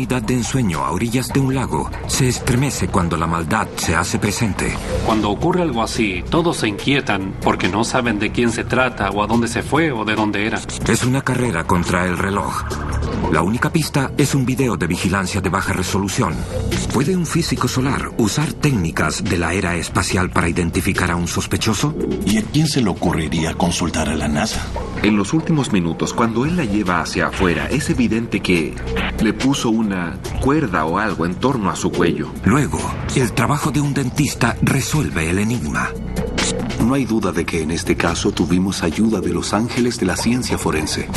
unidad de ensueño a orillas de un lago se estremece cuando la maldad se hace presente. Cuando ocurre algo así, todos se inquietan porque no saben de quién se trata o a dónde se fue o de dónde era. Es una carrera contra el reloj. La única pista es un video de vigilancia de baja resolución. ¿Puede un físico solar usar técnicas de la era espacial para identificar a un sospechoso? ¿Y a quién se le ocurriría consultar a la NASA? En los últimos minutos, cuando él la lleva hacia afuera, es evidente que le puso una cuerda o algo en torno a su cuello. Luego, el trabajo de un dentista resuelve el enigma. No hay duda de que en este caso tuvimos ayuda de los ángeles de la ciencia forense.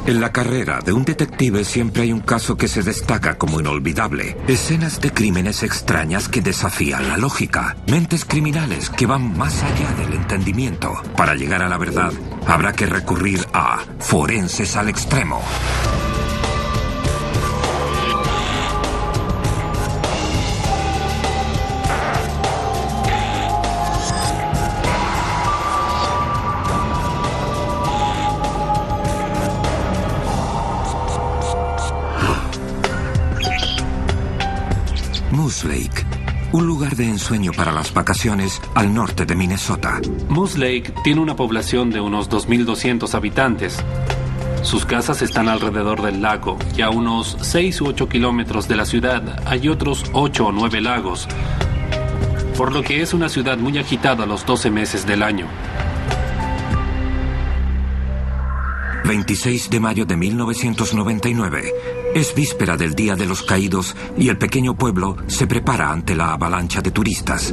En la carrera de un detective siempre hay un caso que se destaca como inolvidable. Escenas de crímenes extrañas que desafían la lógica. Mentes criminales que van más allá del entendimiento. Para llegar a la verdad, habrá que recurrir a forenses al extremo. Moose Lake, un lugar de ensueño para las vacaciones al norte de Minnesota. Moose Lake tiene una población de unos 2.200 habitantes. Sus casas están alrededor del lago y a unos 6 u 8 kilómetros de la ciudad hay otros 8 o 9 lagos, por lo que es una ciudad muy agitada los 12 meses del año. 26 de mayo de 1999. Es víspera del Día de los Caídos y el pequeño pueblo se prepara ante la avalancha de turistas.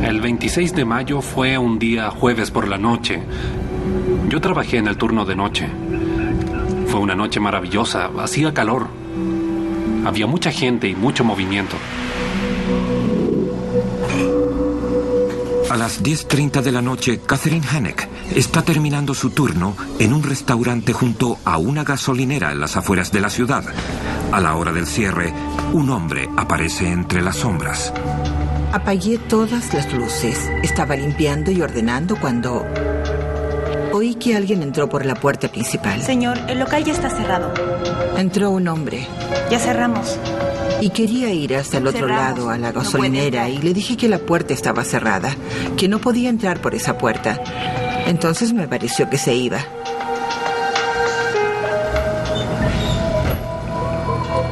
El 26 de mayo fue un día jueves por la noche. Yo trabajé en el turno de noche. Fue una noche maravillosa, hacía calor. Había mucha gente y mucho movimiento. A las 10:30 de la noche, Catherine Hanek está terminando su turno en un restaurante junto a una gasolinera en las afueras de la ciudad. A la hora del cierre, un hombre aparece entre las sombras. Apagué todas las luces. Estaba limpiando y ordenando cuando oí que alguien entró por la puerta principal. Señor, el local ya está cerrado. Entró un hombre. Ya cerramos. Y quería ir hasta el otro lado, a la gasolinera, y le dije que la puerta estaba cerrada, que no podía entrar por esa puerta. Entonces me pareció que se iba.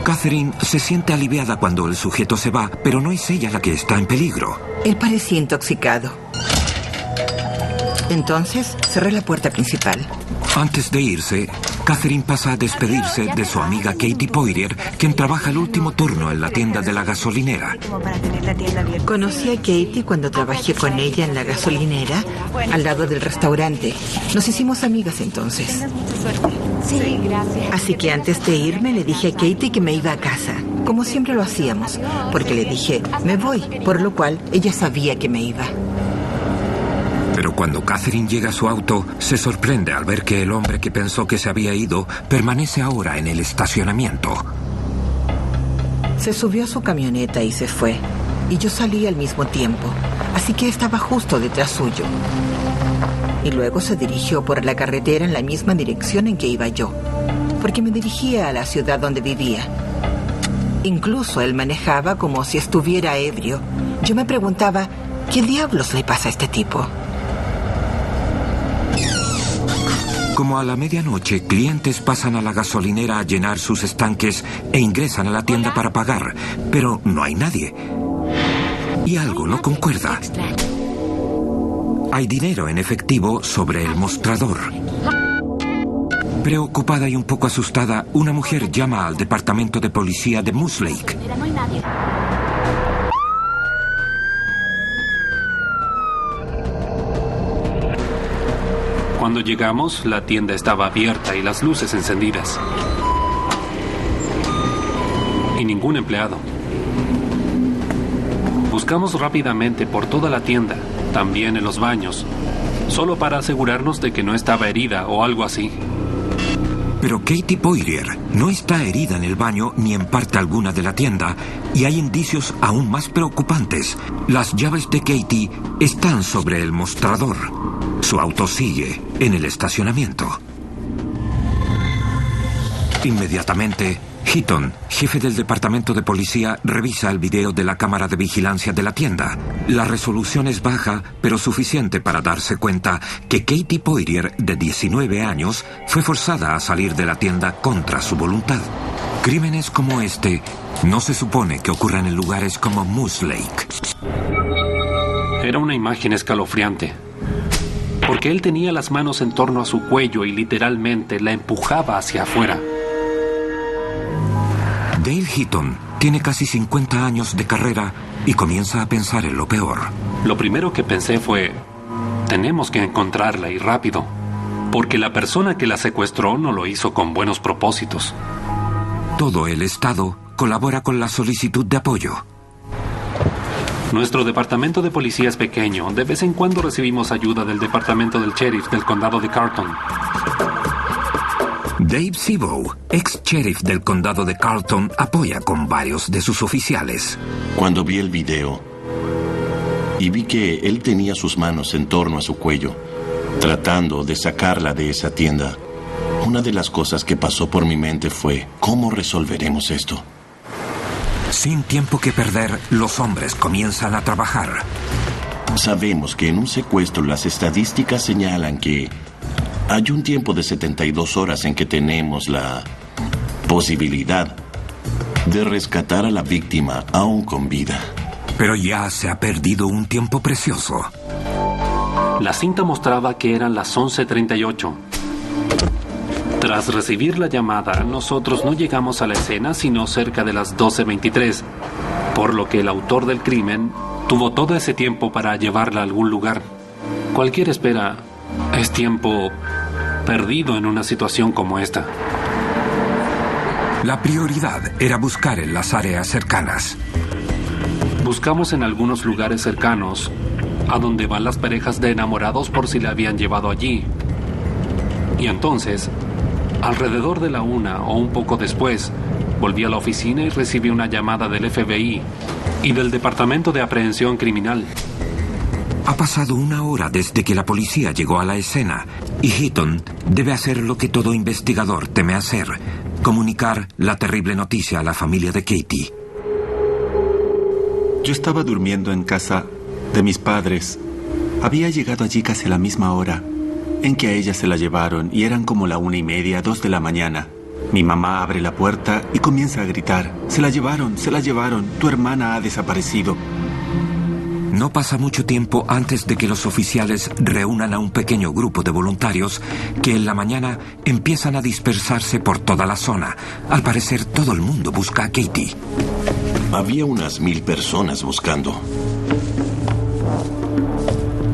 Catherine se siente aliviada cuando el sujeto se va, pero no es ella la que está en peligro. Él parecía intoxicado. Entonces cerré la puerta principal. Antes de irse, Catherine pasa a despedirse de su amiga Katie Poirier, quien trabaja el último turno en la tienda de la gasolinera. Conocí a Katie cuando trabajé con ella en la gasolinera, al lado del restaurante. Nos hicimos amigas entonces. Sí, gracias. Así que antes de irme le dije a Katie que me iba a casa, como siempre lo hacíamos, porque le dije, me voy, por lo cual ella sabía que me iba. Pero cuando Catherine llega a su auto, se sorprende al ver que el hombre que pensó que se había ido permanece ahora en el estacionamiento. Se subió a su camioneta y se fue. Y yo salí al mismo tiempo, así que estaba justo detrás suyo. Y luego se dirigió por la carretera en la misma dirección en que iba yo, porque me dirigía a la ciudad donde vivía. Incluso él manejaba como si estuviera ebrio. Yo me preguntaba, ¿qué diablos le pasa a este tipo? Como a la medianoche, clientes pasan a la gasolinera a llenar sus estanques e ingresan a la tienda para pagar, pero no hay nadie. Y algo no concuerda. Hay dinero en efectivo sobre el mostrador. Preocupada y un poco asustada, una mujer llama al departamento de policía de Moose Lake. Cuando llegamos, la tienda estaba abierta y las luces encendidas. Y ningún empleado. Buscamos rápidamente por toda la tienda, también en los baños, solo para asegurarnos de que no estaba herida o algo así. Pero Katie Poirier no está herida en el baño ni en parte alguna de la tienda, y hay indicios aún más preocupantes. Las llaves de Katie están sobre el mostrador. Su auto sigue en el estacionamiento. Inmediatamente, Heaton, jefe del departamento de policía, revisa el video de la cámara de vigilancia de la tienda. La resolución es baja, pero suficiente para darse cuenta que Katie Poirier, de 19 años, fue forzada a salir de la tienda contra su voluntad. Crímenes como este no se supone que ocurran en lugares como Moose Lake. Era una imagen escalofriante, porque él tenía las manos en torno a su cuello y literalmente la empujaba hacia afuera. Dale Heaton tiene casi 50 años de carrera y comienza a pensar en lo peor. Lo primero que pensé fue, tenemos que encontrarla y rápido, porque la persona que la secuestró no lo hizo con buenos propósitos. Todo el estado colabora con la solicitud de apoyo. Nuestro departamento de policía es pequeño. De vez en cuando recibimos ayuda del departamento del sheriff del condado de Carlton. Dave Sebow, ex sheriff del condado de Carlton, apoya con varios de sus oficiales. Cuando vi el video y vi que él tenía sus manos en torno a su cuello, tratando de sacarla de esa tienda, una de las cosas que pasó por mi mente fue, ¿cómo resolveremos esto? Sin tiempo que perder, los hombres comienzan a trabajar. Sabemos que en un secuestro las estadísticas señalan que hay un tiempo de 72 horas en que tenemos la posibilidad de rescatar a la víctima aún con vida. Pero ya se ha perdido un tiempo precioso. La cinta mostraba que eran las 11:38. Tras recibir la llamada, nosotros no llegamos a la escena sino cerca de las 12:23, por lo que el autor del crimen tuvo todo ese tiempo para llevarla a algún lugar. Cualquier espera es tiempo perdido en una situación como esta. La prioridad era buscar en las áreas cercanas. Buscamos en algunos lugares cercanos, a donde van las parejas de enamorados por si la habían llevado allí. Y entonces, alrededor de la 1 o un poco después, volví a la oficina y recibí una llamada del FBI y del Departamento de Aprehensión Criminal. Ha pasado 1 hora desde que la policía llegó a la escena y Heaton debe hacer lo que todo investigador teme hacer: comunicar la terrible noticia a la familia de Katie. Yo estaba durmiendo en casa de mis padres. Había llegado allí casi a la misma hora en que a ella se la llevaron y eran como la 1:30, 2 de la mañana. Mi mamá abre la puerta y comienza a gritar: se la llevaron, tu hermana ha desaparecido. No pasa mucho tiempo antes de que los oficiales reúnan a un pequeño grupo de voluntarios que en la mañana empiezan a dispersarse por toda la zona. Al parecer todo el mundo busca a Katie. Había unas 1000 personas buscando.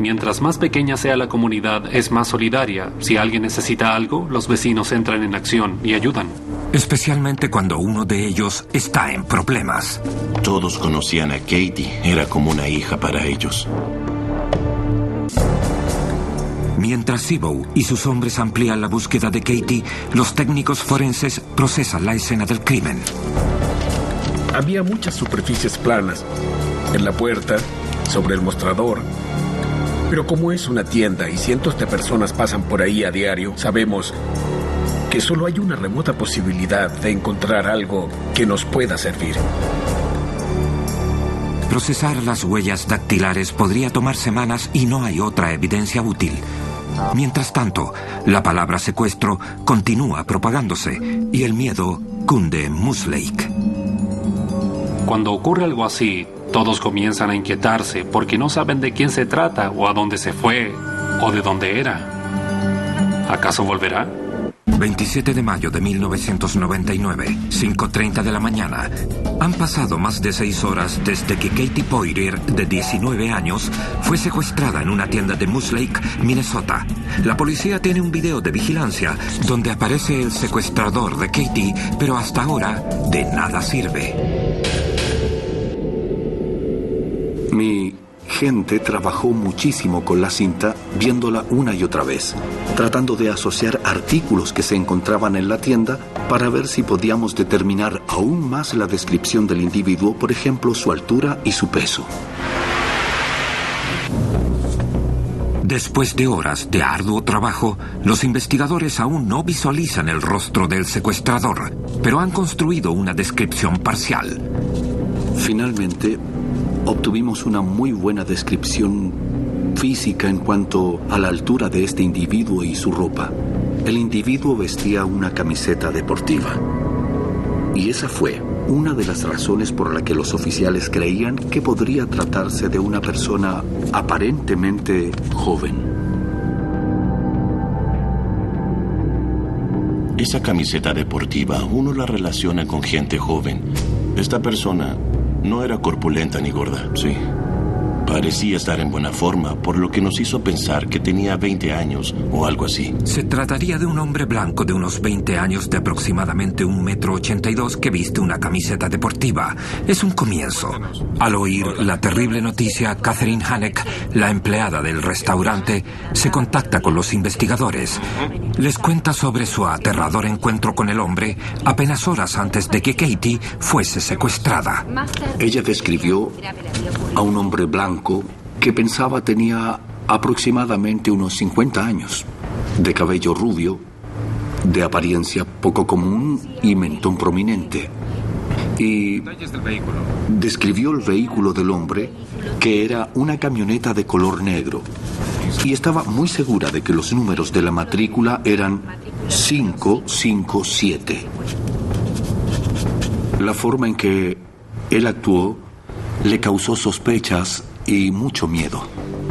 Mientras más pequeña sea la comunidad, es más solidaria. Si alguien necesita algo, los vecinos entran en acción y ayudan. Especialmente cuando uno de ellos está en problemas. Todos conocían a Katie, era como una hija para ellos. Mientras Sebow y sus hombres amplían la búsqueda de Katie, los técnicos forenses procesan la escena del crimen. Había muchas superficies planas, en la puerta, sobre el mostrador. Pero como es una tienda y cientos de personas pasan por ahí a diario, sabemos que solo hay una remota posibilidad de encontrar algo que nos pueda servir. Procesar las huellas dactilares podría tomar semanas y no hay otra evidencia útil. Mientras tanto, la palabra secuestro continúa propagándose y el miedo cunde en Moose Lake. Cuando ocurre algo así, todos comienzan a inquietarse porque no saben de quién se trata o a dónde se fue o de dónde era. ¿Acaso volverá? 27 de mayo de 1999, 5:30 de la mañana. Han pasado más de 6 horas desde que Katie Poirier, de 19 años, fue secuestrada en una tienda de Moose Lake, Minnesota. La policía tiene un video de vigilancia donde aparece el secuestrador de Katie, pero hasta ahora de nada sirve. Mi gente trabajó muchísimo con la cinta, viéndola una y otra vez, tratando de asociar artículos que se encontraban en la tienda para ver si podíamos determinar aún más la descripción del individuo, por ejemplo, su altura y su peso. Después de horas de arduo trabajo, los investigadores aún no visualizan el rostro del secuestrador, pero han construido una descripción parcial. Finalmente, obtuvimos una muy buena descripción física en cuanto a la altura de este individuo y su ropa. El individuo vestía una camiseta deportiva. Y esa fue una de las razones por la que los oficiales creían que podría tratarse de una persona aparentemente joven. Esa camiseta deportiva uno la relaciona con gente joven. Esta persona no era corpulenta ni gorda. Sí. Parecía estar en buena forma, por lo que nos hizo pensar que tenía 20 años o algo así. Se trataría de un hombre blanco de unos 20 años de aproximadamente 1,82 m que viste una camiseta deportiva. Es un comienzo. Al oír la terrible noticia, Catherine Hanek, la empleada del restaurante, se contacta con los investigadores. Les cuenta sobre su aterrador encuentro con el hombre apenas horas antes de que Katie fuese secuestrada. Ella describió a un hombre blanco que pensaba tenía aproximadamente unos 50 años, de cabello rubio, de apariencia poco común y mentón prominente. Y describió el vehículo del hombre, que era una camioneta de color negro, y estaba muy segura de que los números de la matrícula eran 557. La forma en que él actuó le causó sospechas y mucho miedo.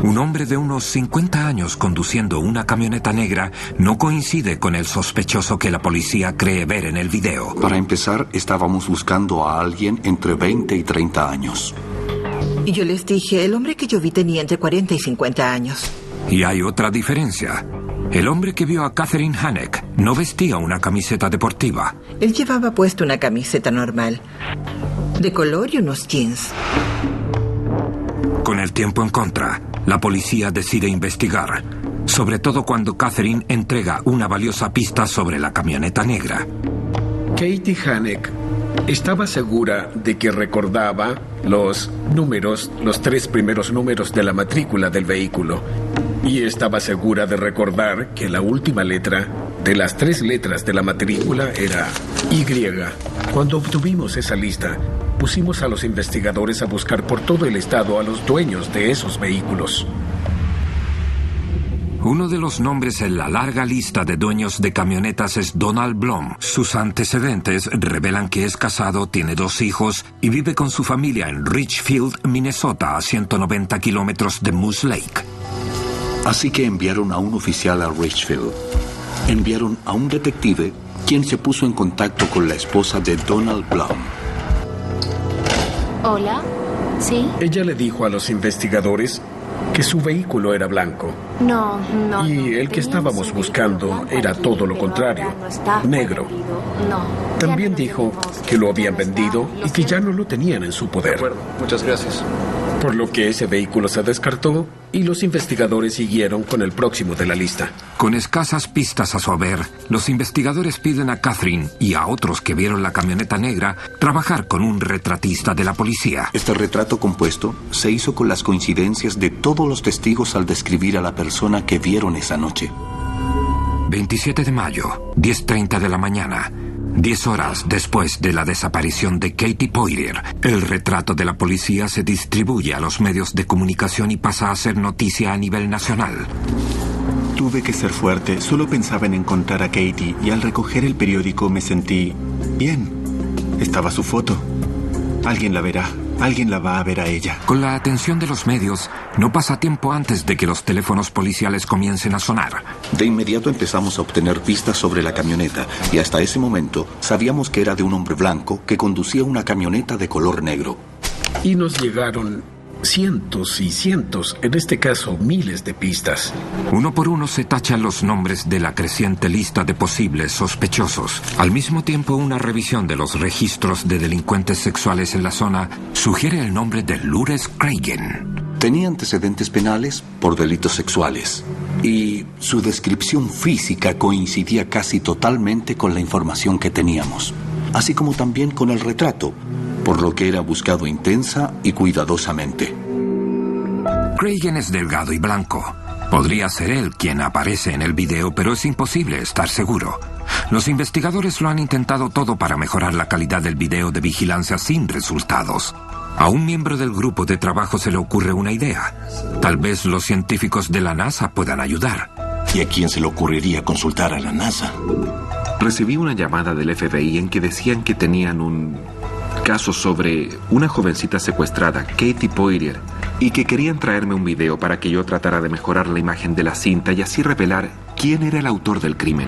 Un hombre de unos 50 años conduciendo una camioneta negra no coincide con el sospechoso que la policía cree ver en el video. Para empezar, estábamos buscando a alguien entre 20 y 30 años. Y yo les dije, el hombre que yo vi tenía entre 40 y 50 años. Y hay otra diferencia. El hombre que vio a Catherine Hanek no vestía una camiseta deportiva. Él llevaba puesto una camiseta normal, de color y unos jeans. Con el tiempo en contra, la policía decide investigar, sobre todo cuando Catherine entrega una valiosa pista sobre la camioneta negra. Katie Hanek estaba segura de que recordaba los 3 primeros números de la matrícula del vehículo. Y estaba segura de recordar que la última letra de las 3 letras de la matrícula era Y. Cuando obtuvimos esa lista, pusimos a los investigadores a buscar por todo el estado a los dueños de esos vehículos. Uno de los nombres en la larga lista de dueños de camionetas es Donald Blum. Sus antecedentes revelan que es casado, tiene 2 hijos y vive con su familia en Richfield, Minnesota, a 190 kilómetros de Moose Lake. Así que enviaron a un oficial a Richfield. Enviaron a un detective, quien se puso en contacto con la esposa de Donald Blum. Hola, ¿sí? Ella le dijo a los investigadores que su vehículo era blanco. No. Y el que estábamos buscando era todo lo contrario, negro. También dijo que lo habían vendido y que ya no lo tenían en su poder. De acuerdo, muchas gracias. Por lo que ese vehículo se descartó y los investigadores siguieron con el próximo de la lista. Con escasas pistas a su haber, los investigadores piden a Catherine y a otros que vieron la camioneta negra trabajar con un retratista de la policía. Este retrato compuesto se hizo con las coincidencias de todos los testigos al describir a la persona que vieron esa noche. 27 de mayo, 10:30 de la mañana. 10 horas después de la desaparición de Katie Poirier, el retrato de la policía se distribuye a los medios de comunicación y pasa a ser noticia a nivel nacional. Tuve que ser fuerte, solo pensaba en encontrar a Katie y al recoger el periódico me sentí bien. Estaba su foto. Alguien la verá, alguien la va a ver a ella. Con la atención de los medios, no pasa tiempo antes de que los teléfonos policiales comiencen a sonar. De inmediato empezamos a obtener pistas sobre la camioneta y hasta ese momento sabíamos que era de un hombre blanco que conducía una camioneta de color negro. Y nos llegaron cientos y cientos, en este caso miles de pistas. Uno por uno se tachan los nombres de la creciente lista de posibles sospechosos. Al mismo tiempo, una revisión de los registros de delincuentes sexuales en la zona sugiere el nombre de Lourdes Craigen. Tenía antecedentes penales por delitos sexuales y su descripción física coincidía casi totalmente con la información que teníamos, así como también con el retrato, por lo que era buscado intensa y cuidadosamente. Craigen es delgado y blanco. Podría ser él quien aparece en el video, pero es imposible estar seguro. Los investigadores lo han intentado todo para mejorar la calidad del video de vigilancia sin resultados. A un miembro del grupo de trabajo se le ocurre una idea. Tal vez los científicos de la NASA puedan ayudar. ¿Y a quién se le ocurriría consultar a la NASA? Recibí una llamada del FBI en que decían que tenían un caso sobre una jovencita secuestrada, Katie Poirier, y que querían traerme un video para que yo tratara de mejorar la imagen de la cinta y así revelar quién era el autor del crimen.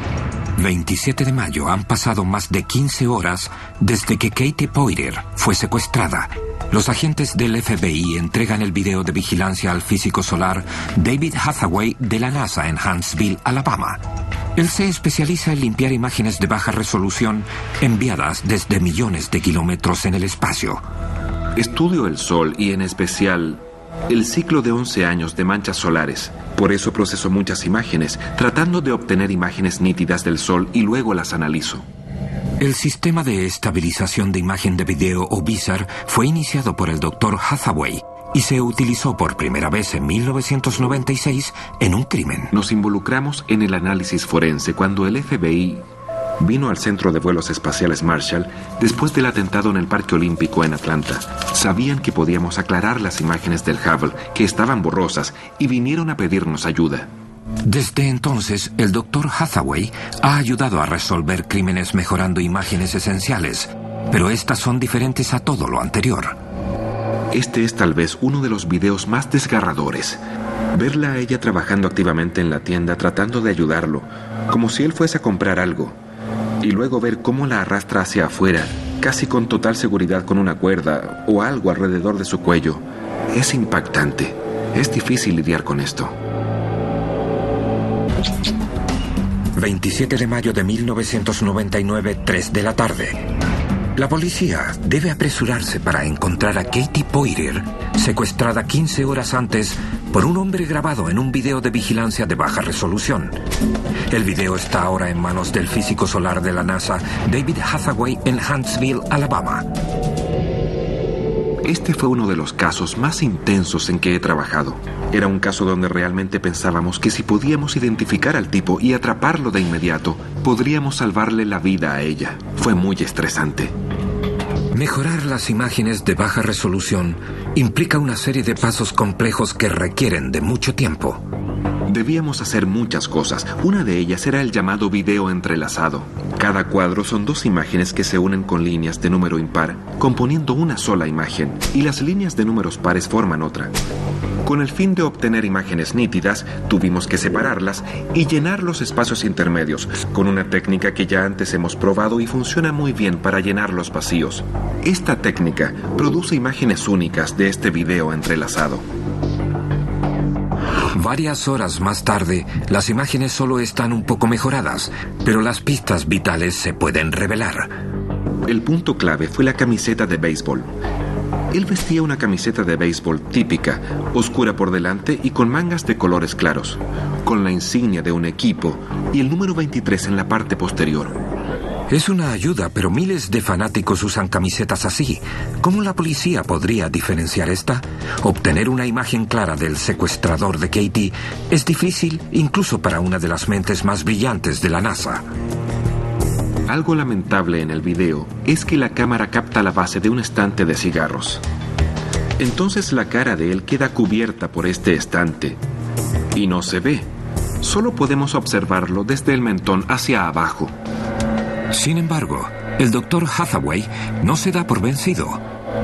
27 de mayo han pasado más de 15 horas desde que Katie Poirier fue secuestrada. Los agentes del FBI entregan el video de vigilancia al físico solar David Hathaway de la NASA en Huntsville, Alabama. Él se especializa en limpiar imágenes de baja resolución enviadas desde millones de kilómetros en el espacio. Estudio el Sol y en especial el ciclo de 11 años de manchas solares. Por eso proceso muchas imágenes, tratando de obtener imágenes nítidas del Sol y luego las analizo. El sistema de estabilización de imagen de video o VISAR fue iniciado por el Dr. Hathaway y se utilizó por primera vez en 1996 en un crimen. Nos involucramos en el análisis forense cuando el FBI vino al Centro de Vuelos Espaciales Marshall después del atentado en el Parque Olímpico en Atlanta. Sabían que podíamos aclarar las imágenes del Hubble, que estaban borrosas, y vinieron a pedirnos ayuda. Desde entonces, el Dr. Hathaway ha ayudado a resolver crímenes mejorando imágenes esenciales, pero estas son diferentes a todo lo anterior. Este es tal vez uno de los videos más desgarradores. Verla a ella trabajando activamente en la tienda tratando de ayudarlo, como si él fuese a comprar algo, y luego ver cómo la arrastra hacia afuera, casi con total seguridad con una cuerda o algo alrededor de su cuello. Es impactante. Es difícil lidiar con esto. 27 de mayo de 1999, 3 de la tarde. La policía debe apresurarse para encontrar a Katie Poirier, secuestrada 15 horas antes por un hombre grabado en un video de vigilancia de baja resolución. El video está ahora en manos del físico solar de la NASA, David Hathaway, en Huntsville, Alabama. Este fue uno de los casos más intensos en que he trabajado. Era un caso donde realmente pensábamos que si podíamos identificar al tipo y atraparlo de inmediato, podríamos salvarle la vida a ella. Fue muy estresante. Mejorar las imágenes de baja resolución implica una serie de pasos complejos que requieren de mucho tiempo. Debíamos hacer muchas cosas. Una de ellas era el llamado video entrelazado. Cada cuadro son dos imágenes que se unen con líneas de número impar, componiendo una sola imagen, y las líneas de números pares forman otra. Con el fin de obtener imágenes nítidas, tuvimos que separarlas y llenar los espacios intermedios, con una técnica que ya antes hemos probado y funciona muy bien para llenar los vacíos. Esta técnica produce imágenes únicas de este video entrelazado. Varias horas más tarde, las imágenes solo están un poco mejoradas, pero las pistas vitales se pueden revelar. El punto clave fue la camiseta de béisbol. Él vestía una camiseta de béisbol típica, oscura por delante y con mangas de colores claros, con la insignia de un equipo y el número 23 en la parte posterior. Es una ayuda, pero miles de fanáticos usan camisetas así. ¿Cómo la policía podría diferenciar esta? Obtener una imagen clara del secuestrador de Katie es difícil incluso para una de las mentes más brillantes de la NASA. Algo lamentable en el video es que la cámara capta la base de un estante de cigarros. Entonces la cara de él queda cubierta por este estante y no se ve. Solo podemos observarlo desde el mentón hacia abajo. Sin embargo, el Dr. Hathaway no se da por vencido.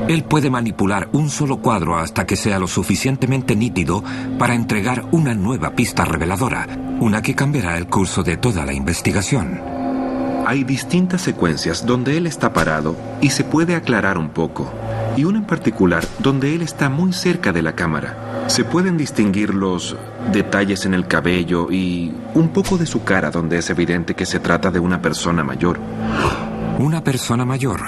Él puede manipular un solo cuadro hasta que sea lo suficientemente nítido para entregar una nueva pista reveladora, una que cambiará el curso de toda la investigación. Hay distintas secuencias donde él está parado y se puede aclarar un poco, y una en particular donde él está muy cerca de la cámara. Se pueden distinguir los detalles en el cabello y un poco de su cara donde es evidente que se trata de una persona mayor. Una persona mayor.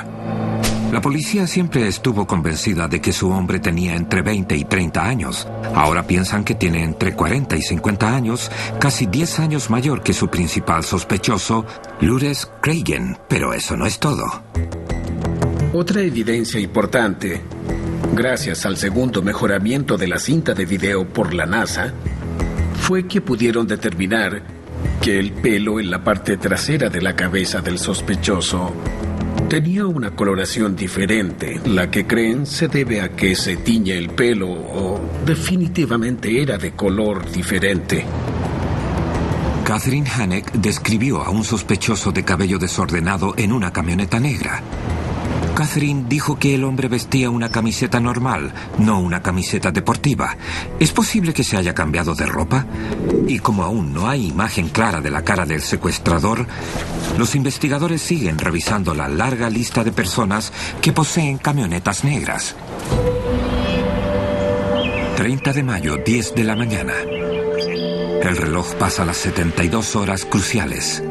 La policía siempre estuvo convencida de que su hombre tenía entre 20 y 30 años. Ahora piensan que tiene entre 40 y 50 años, casi 10 años mayor que su principal sospechoso, Lourdes Cragen. Pero eso no es todo. Otra evidencia importante, gracias al segundo mejoramiento de la cinta de video por la NASA, fue que pudieron determinar que el pelo en la parte trasera de la cabeza del sospechoso tenía una coloración diferente, la que creen se debe a que se tiñe el pelo o definitivamente era de color diferente. Catherine Hanek describió a un sospechoso de cabello desordenado en una camioneta negra. Catherine dijo que el hombre vestía una camiseta normal, no una camiseta deportiva. ¿Es posible que se haya cambiado de ropa? Y como aún no hay imagen clara de la cara del secuestrador, los investigadores siguen revisando la larga lista de personas que poseen camionetas negras. 30 de mayo, 10 de la mañana. El reloj pasa las 72 horas cruciales.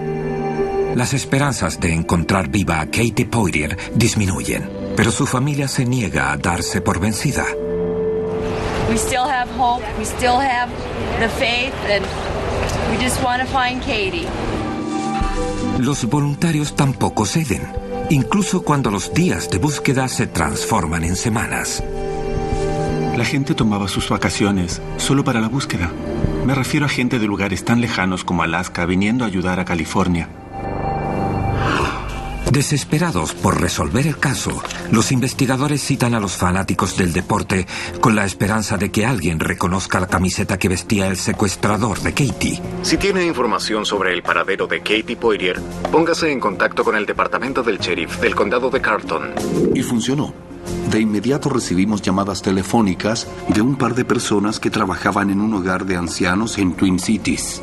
Las esperanzas de encontrar viva a Katie Poirier disminuyen, pero su familia se niega a darse por vencida. We still have hope, we still have the faith, and we just want to find Katie. Los voluntarios tampoco ceden, incluso cuando los días de búsqueda se transforman en semanas. La gente tomaba sus vacaciones solo para la búsqueda. Me refiero a gente de lugares tan lejanos como Alaska viniendo a ayudar a California. Desesperados por resolver el caso, los investigadores citan a los fanáticos del deporte con la esperanza de que alguien reconozca la camiseta que vestía el secuestrador de Katie. Si tiene información sobre el paradero de Katie Poirier, póngase en contacto con el departamento del sheriff del condado de Carlton. Y funcionó. De inmediato recibimos llamadas telefónicas de un par de personas que trabajaban en un hogar de ancianos en Twin Cities.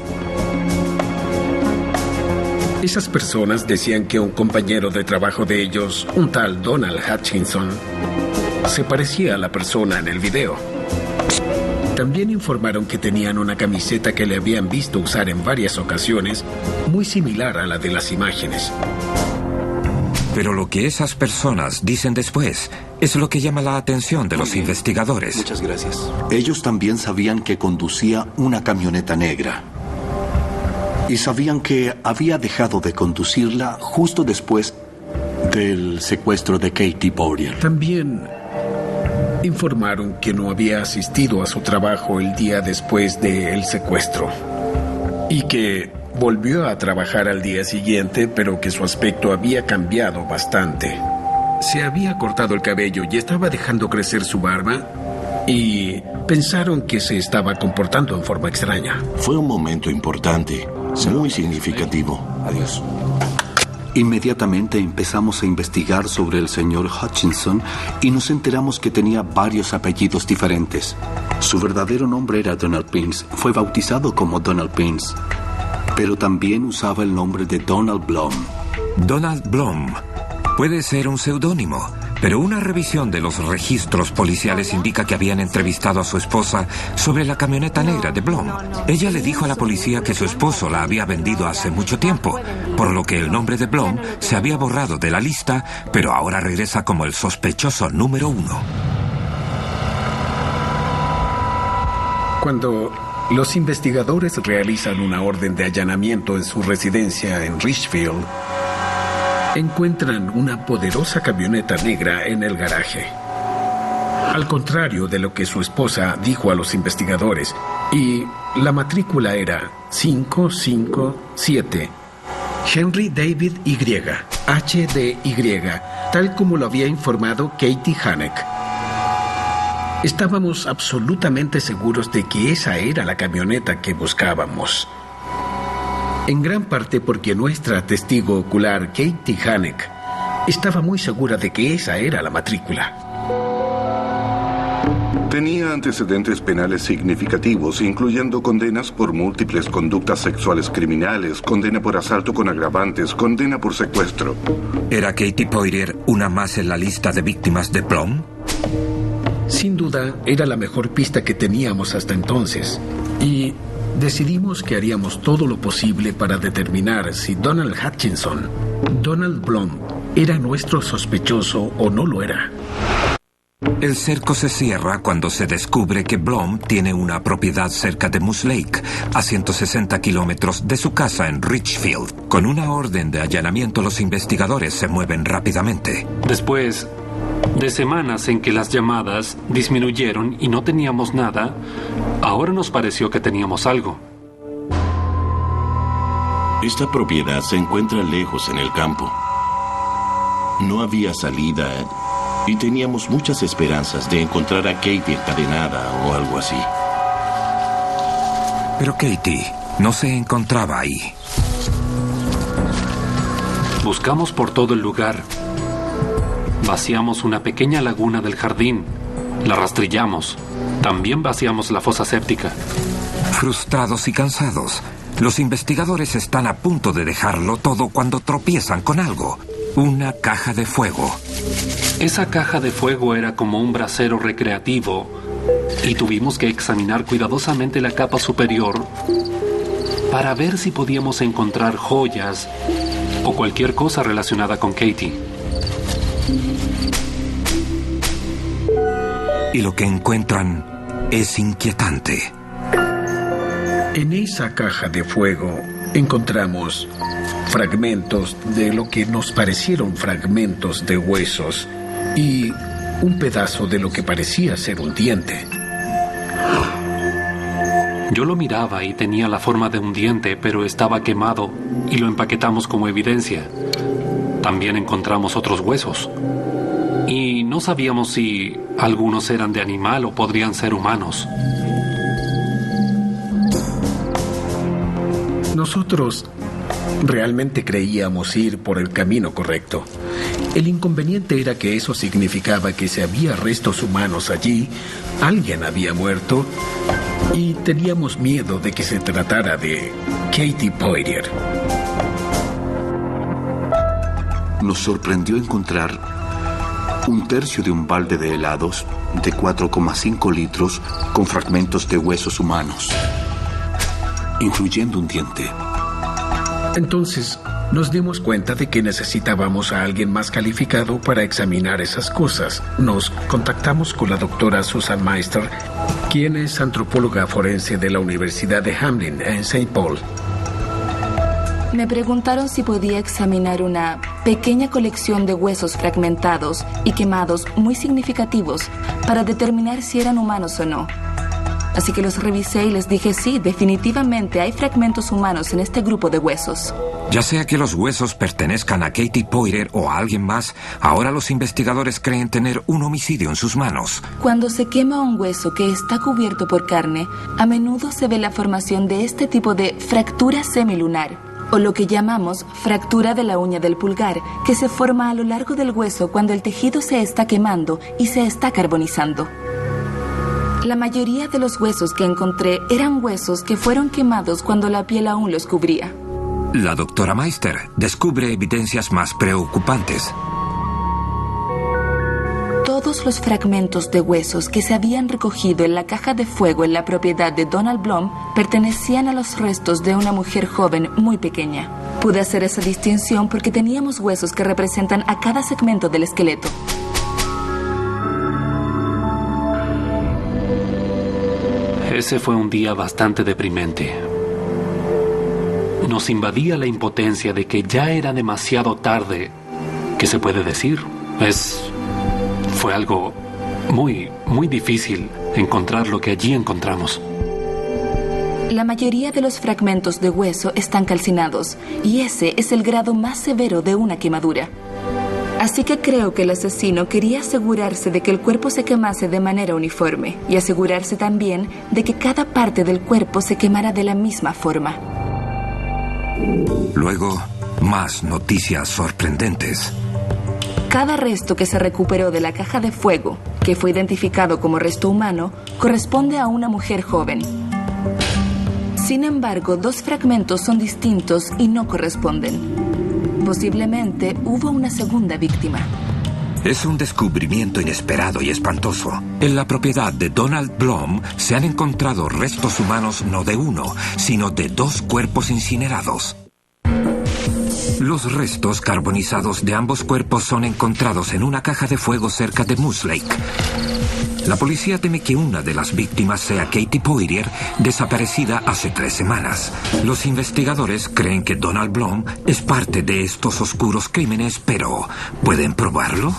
Esas personas decían que un compañero de trabajo de ellos, un tal Donald Hutchinson, se parecía a la persona en el video. También informaron que tenían una camiseta que le habían visto usar en varias ocasiones, muy similar a la de las imágenes. Pero lo que esas personas dicen después es lo que llama la atención de los investigadores. Muchas gracias. Ellos también sabían que conducía una camioneta negra. Y sabían que había dejado de conducirla justo después del secuestro de Katie Poirier. También informaron que no había asistido a su trabajo el día después del secuestro y que volvió a trabajar al día siguiente, pero que su aspecto había cambiado bastante. Se había cortado el cabello y estaba dejando crecer su barba y pensaron que se estaba comportando en forma extraña. Fue un momento importante. Muy significativo. Adiós. Inmediatamente empezamos a investigar sobre el señor Hutchinson y nos enteramos que tenía varios apellidos diferentes. Su verdadero nombre era Donald Pins. Fue bautizado como Donald Pins, pero también usaba el nombre de Donald Blum. Donald Blum puede ser un seudónimo, pero una revisión de los registros policiales indica que habían entrevistado a su esposa sobre la camioneta negra de Blum. Ella le dijo a la policía que su esposo la había vendido hace mucho tiempo, por lo que el nombre de Blum se había borrado de la lista, pero ahora regresa como el sospechoso número 1. Cuando los investigadores realizan una orden de allanamiento en su residencia en Richfield, encuentran una poderosa camioneta negra en el garaje. Al contrario de lo que su esposa dijo a los investigadores, y la matrícula era 557 Henry David Y, HDY, tal como lo había informado Katie Hanek. Estábamos absolutamente seguros de que esa era la camioneta que buscábamos. En gran parte porque nuestra testigo ocular, Katie Hanek, estaba muy segura de que esa era la matrícula. Tenía antecedentes penales significativos, incluyendo condenas por múltiples conductas sexuales criminales, condena por asalto con agravantes, condena por secuestro. ¿Era Katie Poirier una más en la lista de víctimas de Blum? Sin duda, era la mejor pista que teníamos hasta entonces. Y decidimos que haríamos todo lo posible para determinar si Donald Hutchinson, Donald Blum, era nuestro sospechoso o no lo era. El cerco se cierra cuando se descubre que Blum tiene una propiedad cerca de Moose Lake, a 160 kilómetros de su casa en Richfield. Con una orden de allanamiento, los investigadores se mueven rápidamente. Después De semanas en que las llamadas disminuyeron y no teníamos nada, ahora nos pareció que teníamos algo. Esta propiedad se encuentra lejos en el campo. No había salida y teníamos muchas esperanzas de encontrar a Katie encadenada o algo así. Pero Katie no se encontraba ahí. Buscamos por todo el lugar. Vaciamos una pequeña laguna del jardín. La rastrillamos. También vaciamos la fosa séptica. Frustrados y cansados, los investigadores están a punto de dejarlo todo cuando tropiezan con algo. Una caja de fuego. Esa caja de fuego era como un brasero recreativo y tuvimos que examinar cuidadosamente la capa superior para ver si podíamos encontrar joyas o cualquier cosa relacionada con Katie. Y lo que encuentran es inquietante. En esa caja de fuego encontramos fragmentos de lo que nos parecieron fragmentos de huesos y un pedazo de lo que parecía ser un diente. Yo lo miraba y tenía la forma de un diente, pero estaba quemado y lo empaquetamos como evidencia. También encontramos otros huesos. Y no sabíamos si algunos eran de animal o podrían ser humanos. Nosotros realmente creíamos ir por el camino correcto. El inconveniente era que eso significaba que si había restos humanos allí, alguien había muerto y teníamos miedo de que se tratara de Katie Poirier. Nos sorprendió encontrar un tercio de un balde de helados de 4,5 litros con fragmentos de huesos humanos, incluyendo un diente. Entonces, nos dimos cuenta de que necesitábamos a alguien más calificado para examinar esas cosas. Nos contactamos con la doctora Susan Meister, quien es antropóloga forense de la Universidad de Hamlin en St. Paul. Me preguntaron si podía examinar una pequeña colección de huesos fragmentados y quemados muy significativos para determinar si eran humanos o no. Así que los revisé y les dije sí, definitivamente hay fragmentos humanos en este grupo de huesos. Ya sea que los huesos pertenezcan a Katie Poirier o a alguien más, ahora los investigadores creen tener un homicidio en sus manos. Cuando se quema un hueso que está cubierto por carne, a menudo se ve la formación de este tipo de fractura semilunar, o lo que llamamos fractura de la uña del pulgar, que se forma a lo largo del hueso cuando el tejido se está quemando y se está carbonizando. La mayoría de los huesos que encontré eran huesos que fueron quemados cuando la piel aún los cubría. La doctora Meister descubre evidencias más preocupantes. Todos los fragmentos de huesos que se habían recogido en la caja de fuego en la propiedad de Donald Blum pertenecían a los restos de una mujer joven muy pequeña. Pude hacer esa distinción porque teníamos huesos que representan a cada segmento del esqueleto. Ese fue un día bastante deprimente. Nos invadía la impotencia de que ya era demasiado tarde. ¿Qué se puede decir? Fue algo muy difícil encontrar lo que allí encontramos. La mayoría de los fragmentos de hueso están calcinados, y ese es el grado más severo de una quemadura. Así que creo que el asesino quería asegurarse de que el cuerpo se quemase de manera uniforme y asegurarse también de que cada parte del cuerpo se quemara de la misma forma. Luego, más noticias sorprendentes. Cada resto que se recuperó de la caja de fuego, que fue identificado como resto humano, corresponde a una mujer joven. Sin embargo, 2 fragmentos son distintos y no corresponden. Posiblemente hubo una segunda víctima. Es un descubrimiento inesperado y espantoso. En la propiedad de Donald Blum se han encontrado restos humanos no de uno, sino de 2 cuerpos incinerados. Los restos carbonizados de ambos cuerpos son encontrados en una caja de fuego cerca de Moose Lake. La policía teme que una de las víctimas sea Katie Poirier, desaparecida hace 3 semanas. Los investigadores creen que Donald Blum es parte de estos oscuros crímenes, pero ¿pueden probarlo?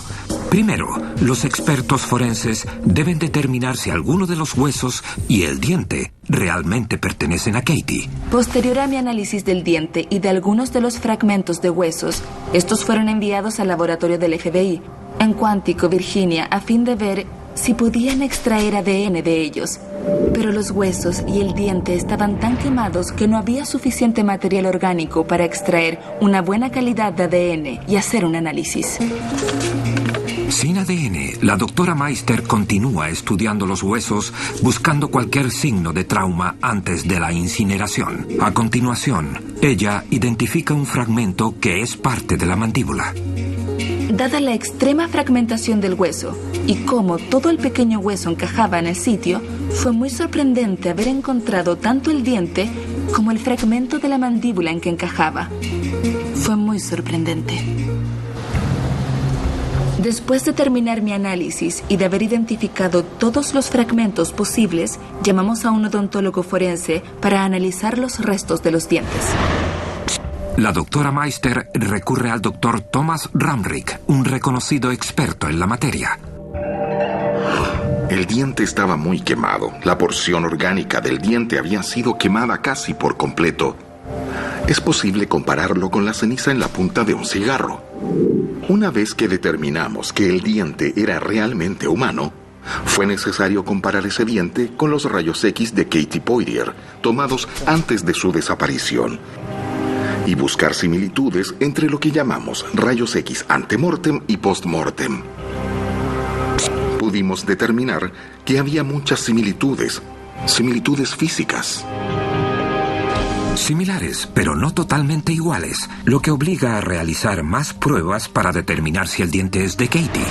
Primero, los expertos forenses deben determinar si alguno de los huesos y el diente realmente pertenecen a Katie. Posterior a mi análisis del diente y de algunos de los fragmentos de huesos, estos fueron enviados al laboratorio del FBI, en Quantico, Virginia, a fin de ver si podían extraer ADN de ellos. Pero los huesos y el diente estaban tan quemados que no había suficiente material orgánico para extraer una buena calidad de ADN y hacer un análisis. Sin ADN, la doctora Meister continúa estudiando los huesos, buscando cualquier signo de trauma antes de la incineración. A continuación, ella identifica un fragmento que es parte de la mandíbula. Dada la extrema fragmentación del hueso y cómo todo el pequeño hueso encajaba en el sitio, fue muy sorprendente haber encontrado tanto el diente como el fragmento de la mandíbula en que encajaba. Fue muy sorprendente. Después de terminar mi análisis y de haber identificado todos los fragmentos posibles, llamamos a un odontólogo forense para analizar los restos de los dientes. La doctora Meister recurre al doctor Thomas Ramrick, un reconocido experto en la materia. El diente estaba muy quemado. La porción orgánica del diente había sido quemada casi por completo. Es posible compararlo con la ceniza en la punta de un cigarro. Una vez que determinamos que el diente era realmente humano, fue necesario comparar ese diente con los rayos X de Katie Poirier, tomados antes de su desaparición, y buscar similitudes entre lo que llamamos rayos X antemortem y postmortem. Pudimos determinar que había muchas similitudes físicas. Similares, pero no totalmente iguales, lo que obliga a realizar más pruebas para determinar si el diente es de Katie.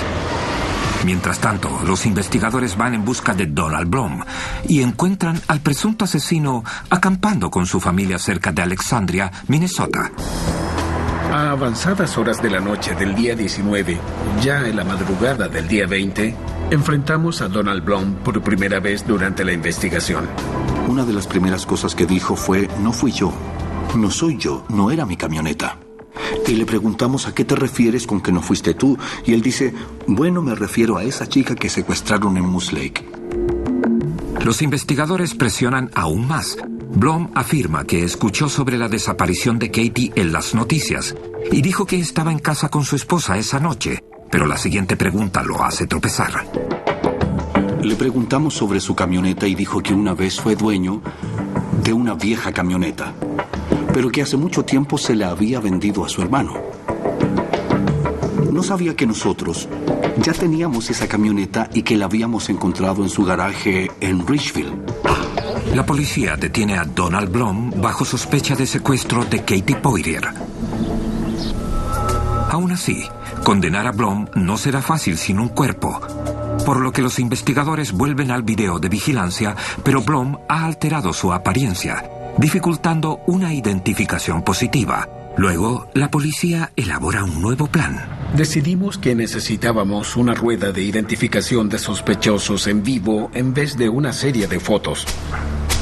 Mientras tanto, los investigadores van en busca de Donald Blum y encuentran al presunto asesino acampando con su familia cerca de Alexandria, Minnesota. A avanzadas horas de la noche del día 19, ya en la madrugada del día 20, enfrentamos a Donald Blum por primera vez durante la investigación. Una de las primeras cosas que dijo fue: no fui yo, no soy yo, no era mi camioneta. Y le preguntamos: ¿a qué te refieres con que no fuiste tú? Y él dice: bueno, me refiero a esa chica que secuestraron en Moose Lake. Los investigadores presionan aún más. Blum afirma que escuchó sobre la desaparición de Katie en las noticias y dijo que estaba en casa con su esposa esa noche, pero la siguiente pregunta lo hace tropezar. Le preguntamos sobre su camioneta y dijo que una vez fue dueño de una vieja camioneta, pero que hace mucho tiempo se la había vendido a su hermano. No sabía que nosotros ya teníamos esa camioneta y que la habíamos encontrado en su garaje en Richfield. La policía detiene a Donald Blum bajo sospecha de secuestro de Katie Poirier. Aún así, condenar a Blum no será fácil sin un cuerpo, por lo que los investigadores vuelven al video de vigilancia, pero Blum ha alterado su apariencia, dificultando una identificación positiva. Luego, la policía elabora un nuevo plan. Decidimos que necesitábamos una rueda de identificación de sospechosos en vivo en vez de una serie de fotos.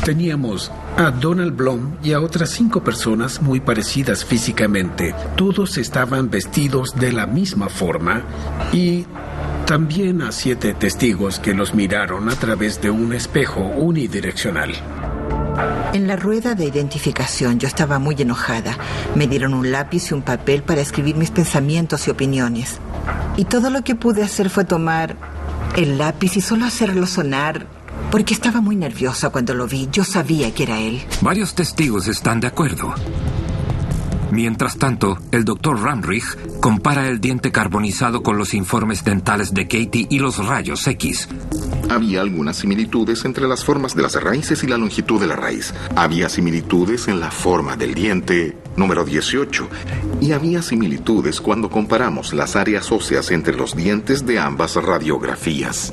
Teníamos a Donald Blum y a otras 5 personas muy parecidas físicamente. Todos estaban vestidos de la misma forma y también a 7 testigos que los miraron a través de un espejo unidireccional. En la rueda de identificación yo estaba muy enojada. Me dieron un lápiz y un papel para escribir mis pensamientos y opiniones. Y todo lo que pude hacer fue tomar el lápiz y solo hacerlo sonar, porque estaba muy nerviosa cuando lo vi. Yo sabía que era él. Varios testigos están de acuerdo. Mientras tanto, el doctor Ramrich compara el diente carbonizado con los informes dentales de Katie y los rayos X. Había algunas similitudes entre las formas de las raíces y la longitud de la raíz. Había similitudes en la forma del diente número 18. Y había similitudes cuando comparamos las áreas óseas entre los dientes de ambas radiografías.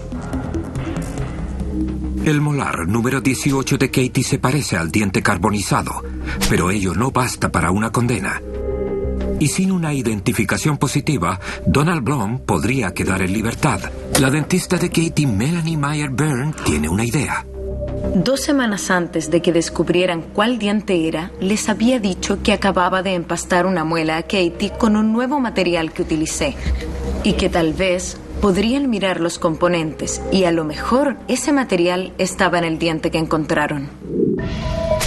El molar número 18 de Katie se parece al diente carbonizado, pero ello no basta para una condena. Y sin una identificación positiva, Donald Blum podría quedar en libertad. La dentista de Katie, Melanie Meyer Byrne, tiene una idea. 2 semanas antes de que descubrieran cuál diente era, les había dicho que acababa de empastar una muela a Katie con un nuevo material que utilicé y que tal vez podrían mirar los componentes y a lo mejor ese material estaba en el diente que encontraron.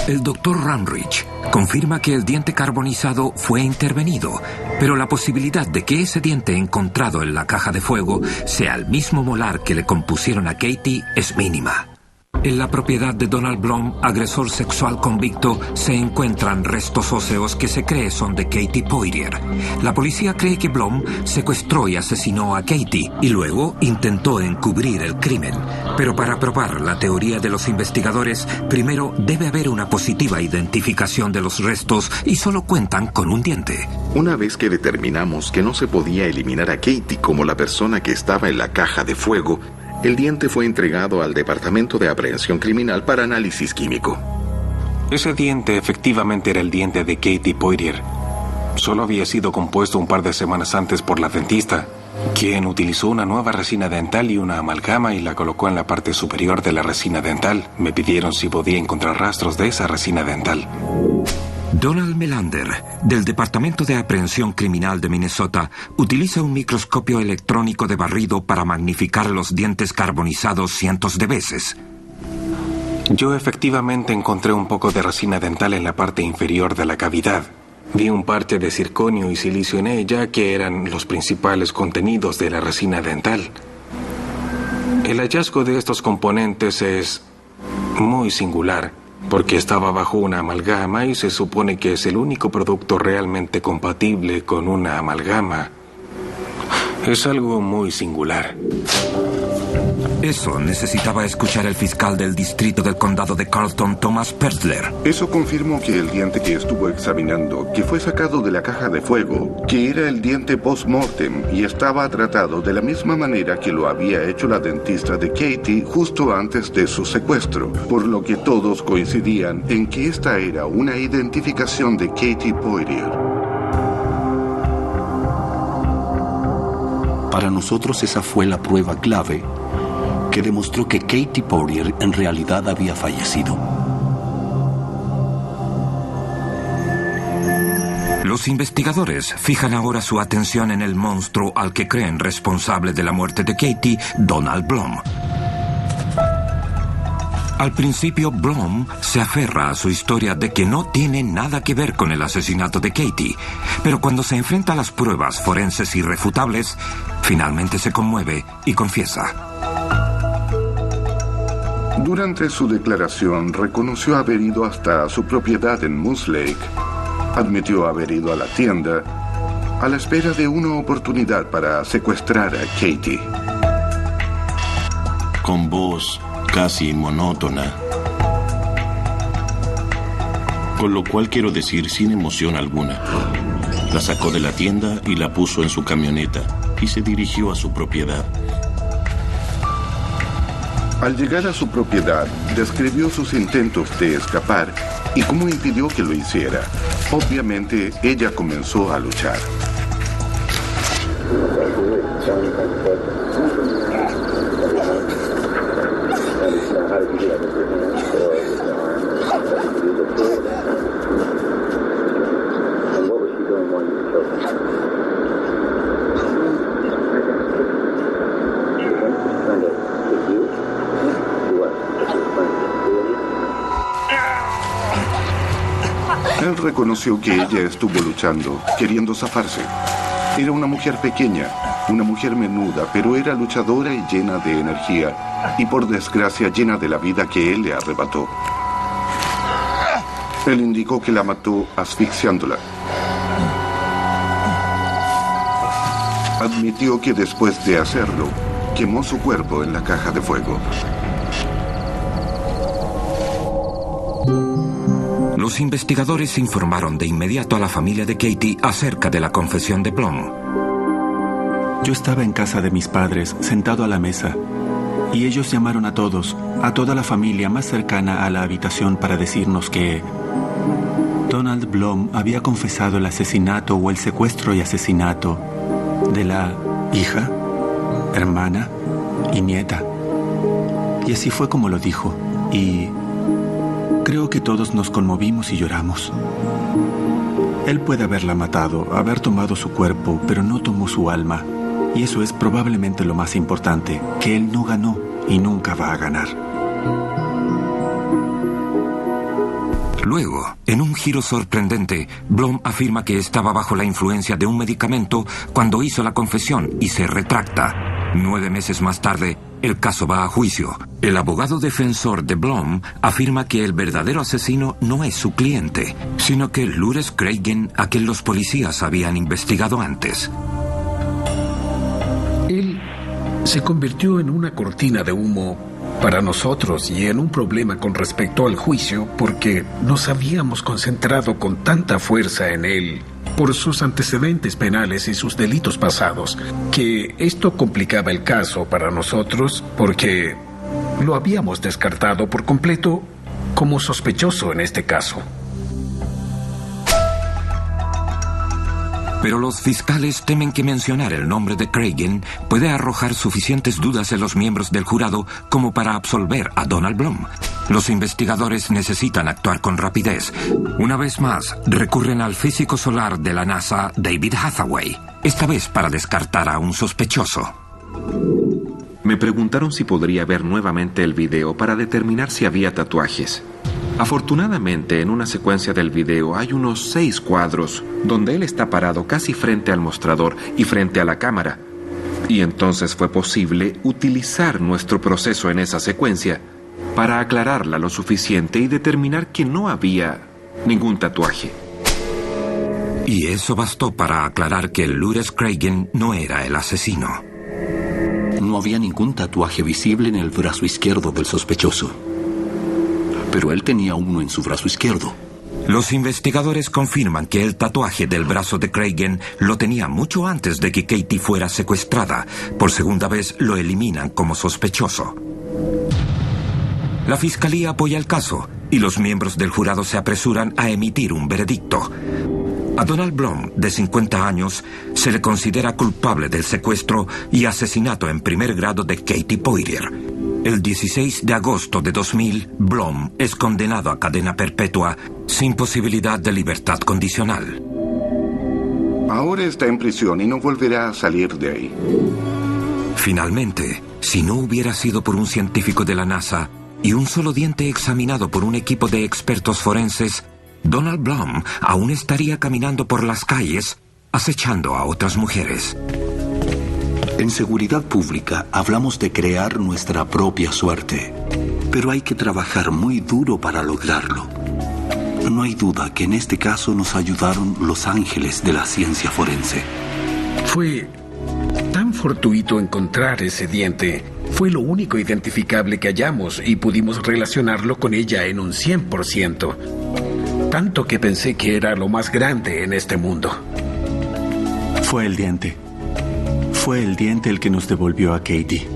El Dr. Ramrich confirma que el diente carbonizado fue intervenido, pero la posibilidad de que ese diente encontrado en la caja de fuego sea el mismo molar que le compusieron a Katie es mínima. En la propiedad de Donald Blum, agresor sexual convicto, se encuentran restos óseos que se cree son de Katie Poirier. La policía cree que Blum secuestró y asesinó a Katie y luego intentó encubrir el crimen. Pero para probar la teoría de los investigadores, primero debe haber una positiva identificación de los restos y solo cuentan con un diente. Una vez que determinamos que no se podía eliminar a Katie como la persona que estaba en la caja de fuego, el diente fue entregado al Departamento de Aprehensión Criminal para análisis químico. Ese diente efectivamente era el diente de Katie Poirier. Solo había sido compuesto un par de semanas antes por la dentista, quien utilizó una nueva resina dental y una amalgama y la colocó en la parte superior de la resina dental. Me pidieron si podía encontrar rastros de esa resina dental. Donald Melander, del Departamento de Aprehensión Criminal de Minnesota, utiliza un microscopio electrónico de barrido para magnificar los dientes carbonizados cientos de veces. Yo efectivamente encontré un poco de resina dental en la parte inferior de la cavidad. Vi un parche de circonio y silicio en ella, que eran los principales contenidos de la resina dental. El hallazgo de estos componentes es muy singular, porque estaba bajo una amalgama y se supone que es el único producto realmente compatible con una amalgama. Es algo muy singular. Eso necesitaba escuchar el fiscal del distrito del condado de Carlton, Thomas Pertler. Eso confirmó que el diente que estuvo examinando, que fue sacado de la caja de fuego, que era el diente post-mortem y estaba tratado de la misma manera que lo había hecho la dentista de Katie justo antes de su secuestro, por lo que todos coincidían en que esta era una identificación de Katie Poirier. Para nosotros esa fue la prueba clave que demostró que Katie Poirier en realidad había fallecido. Los investigadores fijan ahora su atención en el monstruo al que creen responsable de la muerte de Katie, Donald Blum. Al principio, Blum se aferra a su historia de que no tiene nada que ver con el asesinato de Katie, pero cuando se enfrenta a las pruebas forenses irrefutables, finalmente se conmueve y confiesa. Durante su declaración, reconoció haber ido hasta su propiedad en Moose Lake. Admitió haber ido a la tienda a la espera de una oportunidad para secuestrar a Katie. Con voz casi monótona, con lo cual quiero decir sin emoción alguna, la sacó de la tienda y la puso en su camioneta y se dirigió a su propiedad. Al llegar a su propiedad, describió sus intentos de escapar y cómo impidió que lo hiciera. Obviamente, ella comenzó a luchar. Él reconoció que ella estuvo luchando, queriendo zafarse. Era una mujer pequeña, una mujer menuda, pero era luchadora y llena de energía, y por desgracia llena de la vida que él le arrebató. Él indicó que la mató asfixiándola. Admitió que después de hacerlo, quemó su cuerpo en la caja de fuego. Los investigadores informaron de inmediato a la familia de Katie acerca de la confesión de Blum. Yo estaba en casa de mis padres, sentado a la mesa, y ellos llamaron a todos, a toda la familia más cercana a la habitación para decirnos que Donald Blum había confesado el asesinato o el secuestro y asesinato de la hija, hermana y nieta. Y así fue como lo dijo, y creo que todos nos conmovimos y lloramos. Él puede haberla matado, haber tomado su cuerpo, pero no tomó su alma. Y eso es probablemente lo más importante, que él no ganó y nunca va a ganar. Luego, en un giro sorprendente, Blom afirma que estaba bajo la influencia de un medicamento cuando hizo la confesión y se retracta. 9 meses más tarde, el caso va a juicio. El abogado defensor de Blom afirma que el verdadero asesino no es su cliente, sino que Lourdes Craigen, a quien los policías habían investigado antes. Él se convirtió en una cortina de humo para nosotros y en un problema con respecto al juicio porque nos habíamos concentrado con tanta fuerza en él por sus antecedentes penales y sus delitos pasados, que esto complicaba el caso para nosotros porque lo habíamos descartado por completo como sospechoso en este caso. Pero los fiscales temen que mencionar el nombre de Craigen puede arrojar suficientes dudas en los miembros del jurado como para absolver a Donald Blom. Los investigadores necesitan actuar con rapidez. Una vez más, recurren al físico solar de la NASA, David Hathaway, esta vez para descartar a un sospechoso. Me preguntaron si podría ver nuevamente el video para determinar si había tatuajes. Afortunadamente, en una secuencia del video hay unos 6 cuadros donde él está parado casi frente al mostrador y frente a la cámara. Y entonces fue posible utilizar nuestro proceso en esa secuencia para aclararla lo suficiente y determinar que no había ningún tatuaje. Y eso bastó para aclarar que Lourdes Craigen no era el asesino. No había ningún tatuaje visible en el brazo izquierdo del sospechoso. Pero él tenía uno en su brazo izquierdo. Los investigadores confirman que el tatuaje del brazo de Craigen lo tenía mucho antes de que Katie fuera secuestrada. Por segunda vez lo eliminan como sospechoso. La fiscalía apoya el caso y los miembros del jurado se apresuran a emitir un veredicto. A Donald Blom, de 50 años, se le considera culpable del secuestro y asesinato en primer grado de Katie Poirier. El 16 de agosto de 2000, Blom es condenado a cadena perpetua sin posibilidad de libertad condicional. Ahora está en prisión y no volverá a salir de ahí. Finalmente, si no hubiera sido por un científico de la NASA y un solo diente examinado por un equipo de expertos forenses, Donald Blom aún estaría caminando por las calles acechando a otras mujeres. En seguridad pública hablamos de crear nuestra propia suerte, pero hay que trabajar muy duro para lograrlo. No hay duda que en este caso nos ayudaron los ángeles de la ciencia forense. Fue tan fortuito encontrar ese diente. Fue lo único identificable que hallamos y pudimos relacionarlo con ella en un 100%. Tanto que pensé que era lo más grande en este mundo. Fue el diente. Fue el diente el que nos devolvió a Katie.